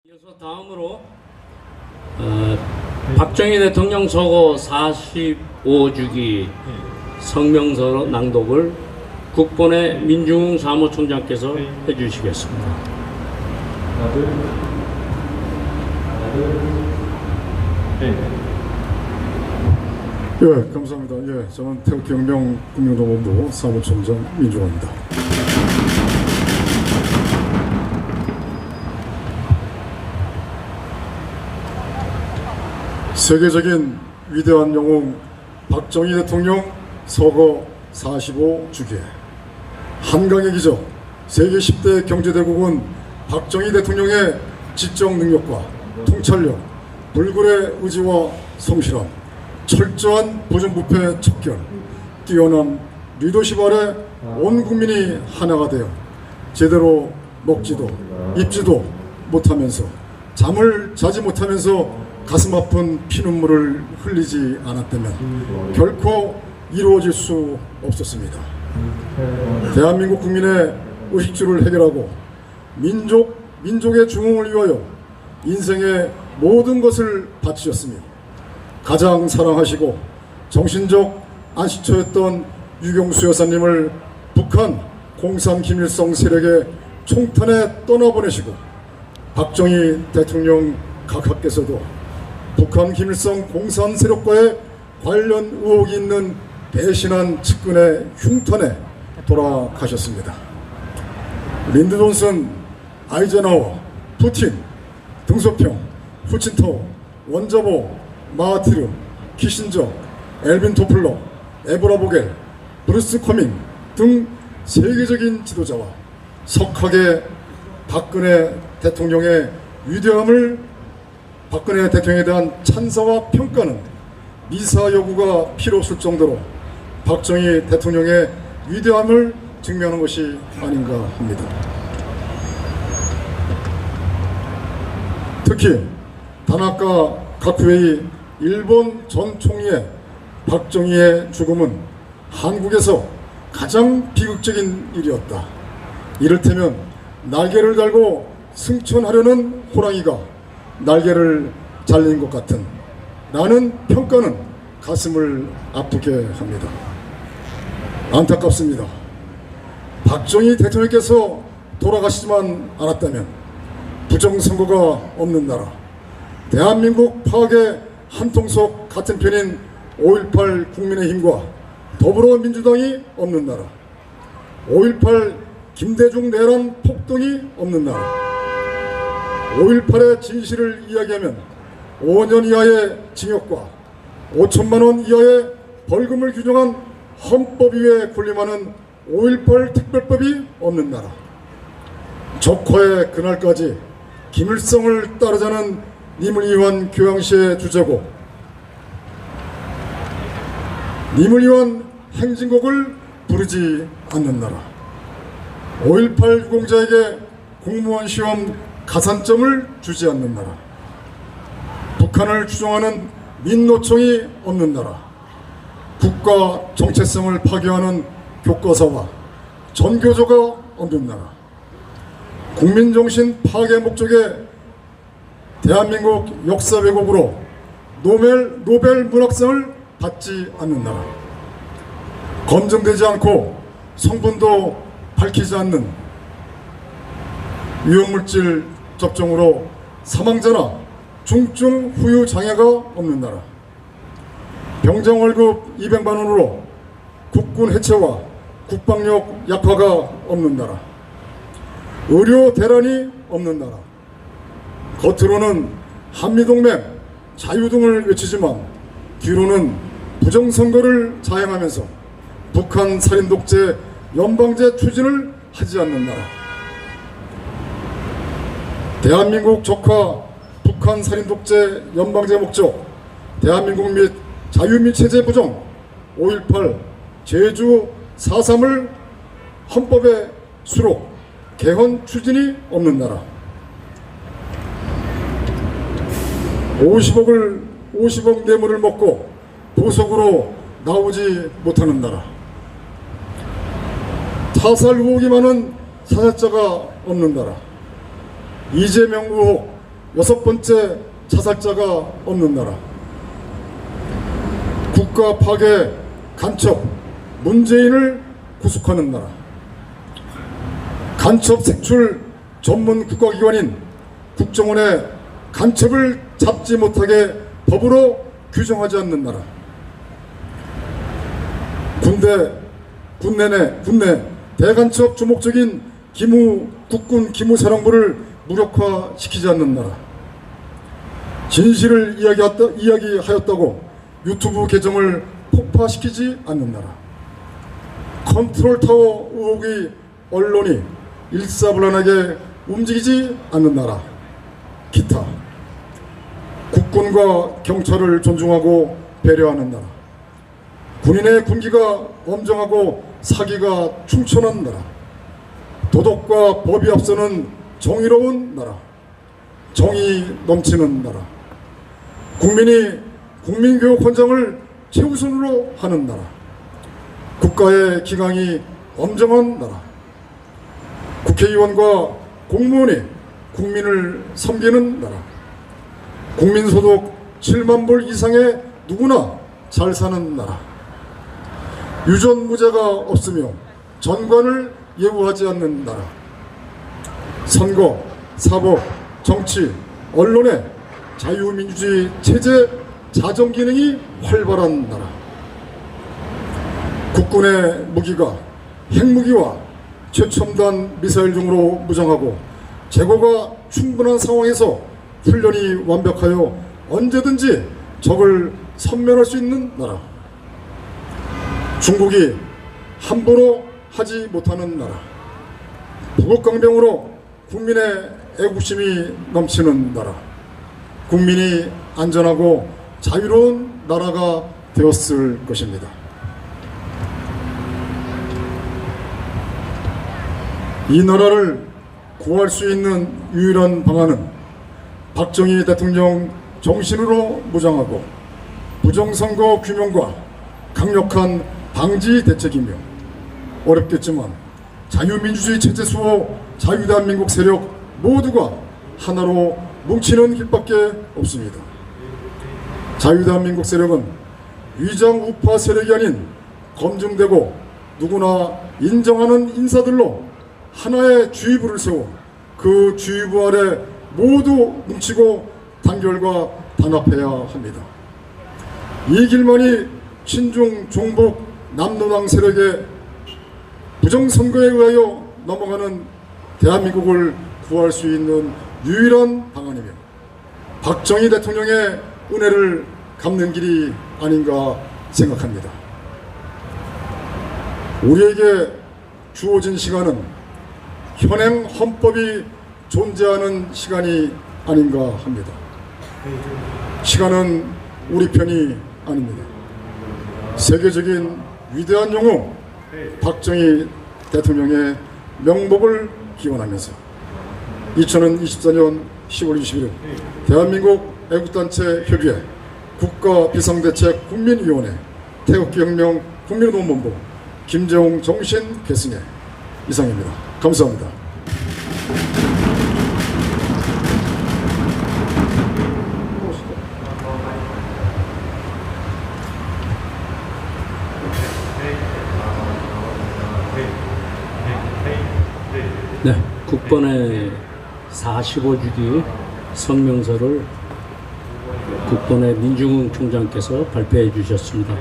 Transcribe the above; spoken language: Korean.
이어서 다음으로 박정희 대통령 서거 45주기 성명서 낭독을 국본의 민중웅 사무총장께서 해주시겠습니다. 예, 감사합니다. 예, 저는 태극혁명 국민운동본부 사무총장 민중웅입니다. 세계적인 위대한 영웅 박정희 대통령 서거 45주기에 한강의 기적 세계 10대 경제대국은 박정희 대통령의 지적 능력과 통찰력, 불굴의 의지와 성실함, 철저한 부정부패 척결, 뛰어난 리더십 아래 온 국민이 하나가 되어 제대로 먹지도 입지도 못하면서 잠을 자지 못하면서 가슴 아픈 피눈물을 흘리지 않았다면 결코 이루어질 수 없었습니다. 대한민국 국민의 의식주를 해결하고 민족의 중흥을 위하여 인생의 모든 것을 바치셨으며 가장 사랑하시고 정신적 안식처였던 유경수 여사님을 북한 공산 김일성 세력의 총탄에 떠나보내시고 박정희 대통령 각하께서도 북한 김일성 공산 세력과의 관련 의혹이 있는 배신한 측근의 흉탄에 돌아가셨습니다. 린드 존슨, 아이젠하워, 푸틴, 등소평, 후친타오, 원자보, 마하티르, 키신저, 엘빈 토플러, 에보라 보겔, 브루스 커밍 등 세계적인 지도자와 석하게 박근혜 대통령의 박근혜 대통령에 대한 찬사와 평가는 미사 여구가 필요 없을 정도로 박정희 대통령의 위대함을 증명하는 것이 아닌가 합니다. 특히 다나카 가쿠에이 일본 전 총리의 박정희의 죽음은 한국에서 가장 비극적인 일이었다. 이를테면 날개를 달고 승천하려는 호랑이가 날개를 잘린 것 같은 라는 평가는 가슴을 아프게 합니다. 안타깝습니다. 박정희 대통령께서 돌아가시지만 않았다면 부정선거가 없는 나라, 대한민국 파악의 한통속 같은 편인 5.18 국민의힘과 더불어민주당이 없는 나라, 5.18 김대중 내란 폭동이 없는 나라, 5.18의 진실을 이야기하면 5년 이하의 징역과 5천만 원 이하의 벌금을 규정한 헌법 위에 군림하는 5.18 특별법이 없는 나라, 적화의 그날까지 김일성을 따르자는 님을 위한 교양시의 주제곡, 님을 위한 행진곡을 부르지 않는 나라, 5.18 유공자에게 공무원 시험 가산점을 주지 않는 나라, 북한을 추종하는 민노총이 없는 나라, 국가 정체성을 파괴하는 교과서와 전교조가 없는 나라, 국민정신 파괴 목적의 대한민국 역사 왜곡으로 노벨 문학상을 받지 않는 나라, 검증되지 않고 성분도 밝히지 않는 유해물질 접종으로 사망자나 중증 후유 장애가 없는 나라, 병장 월급 200만 원으로 국군 해체와 국방력 약화가 없는 나라, 의료 대란이 없는 나라, 겉으로는 한미동맹, 자유 등을 외치지만 뒤로는 부정선거를 자행하면서 북한 살인독재 연방제 추진을 하지 않는 나라, 대한민국 적화 북한 살인독재 연방제 목적, 대한민국 및 자유 및 체제 부정, 5.18 제주 4.3을 헌법에 수록, 개헌 추진이 없는 나라, 50억 뇌물을 먹고 보석으로 나오지 못하는 나라, 타살 의혹이 많은 사살자가 없는 나라, 이재명 의혹, 6번째 자살자가 없는 나라. 국가 파괴 간첩 문재인을 구속하는 나라. 간첩 색출 전문 국가기관인 국정원의 간첩을 잡지 못하게 법으로 규정하지 않는 나라. 군내 대간첩 주목적인 국군 기무사령부를 무력화시키지 않는 나라. 진실을 이야기하였다고 유튜브 계정을 폭파시키지 않는 나라. 컨트롤타워 의혹의 언론이 일사불란하게 움직이지 않는 나라. 기타. 국군과 경찰을 존중하고 배려하는 나라. 군인의 군기가 엄정하고 사기가 충천한 나라. 도덕과 법이 앞서는 정의로운 나라. 정의 넘치는 나라. 국민이 국민교육 헌장을 최우선으로 하는 나라. 국가의 기강이 엄정한 나라. 국회의원과 공무원이 국민을 섬기는 나라. 국민소득 7만 불 이상의 누구나 잘 사는 나라. 유전무죄가 없으며 전관을 예우하지 않는 나라. 선거, 사법, 정치, 언론의 자유민주주의 체제 자정기능이 활발한 나라. 국군의 무기가 핵무기와 최첨단 미사일 등으로 무장하고 재고가 충분한 상황에서 훈련이 완벽하여 언제든지 적을 섬멸할 수 있는 나라. 중국이 함부로 하지 못하는 나라. 부국강병으로 국민의 애국심이 넘치는 나라. 국민이 안전하고 자유로운 나라가 되었을 것입니다. 이 나라를 구할 수 있는 유일한 방안은 박정희 대통령 정신으로 무장하고 부정선거 규명과 강력한 방지 대책이며, 어렵겠지만 자유민주주의 체제 수호 자유대한민국 세력 모두가 하나로 뭉치는 길밖에 없습니다. 자유대한민국 세력은 위장 우파 세력이 아닌 검증되고 누구나 인정하는 인사들로 하나의 주의부를 세워 그 주의부 아래 모두 뭉치고 단결과 단합해야 합니다. 이 길만이 친중 종북 남노당 세력의 부정선거에 의하여 넘어가는 대한민국을 구할 수 있는 유일한 방안이며 박정희 대통령의 은혜를 갚는 길이 아닌가 생각합니다. 우리에게 주어진 시간은 현행 헌법이 존재하는 시간이 아닌가 합니다. 시간은 우리 편이 아닙니다. 세계적인 위대한 영웅 박정희 대통령의 명복을 기원하면서 2024년 10월 21일 대한민국 애국단체 협의회 국가비상대책 국민위원회 태극기혁명 국민운동본부 김재홍 정신계승회 이상입니다. 감사합니다. 네, 국번의 45주기 성명서를 국번의 민중흥 총장께서 발표해 주셨습니다.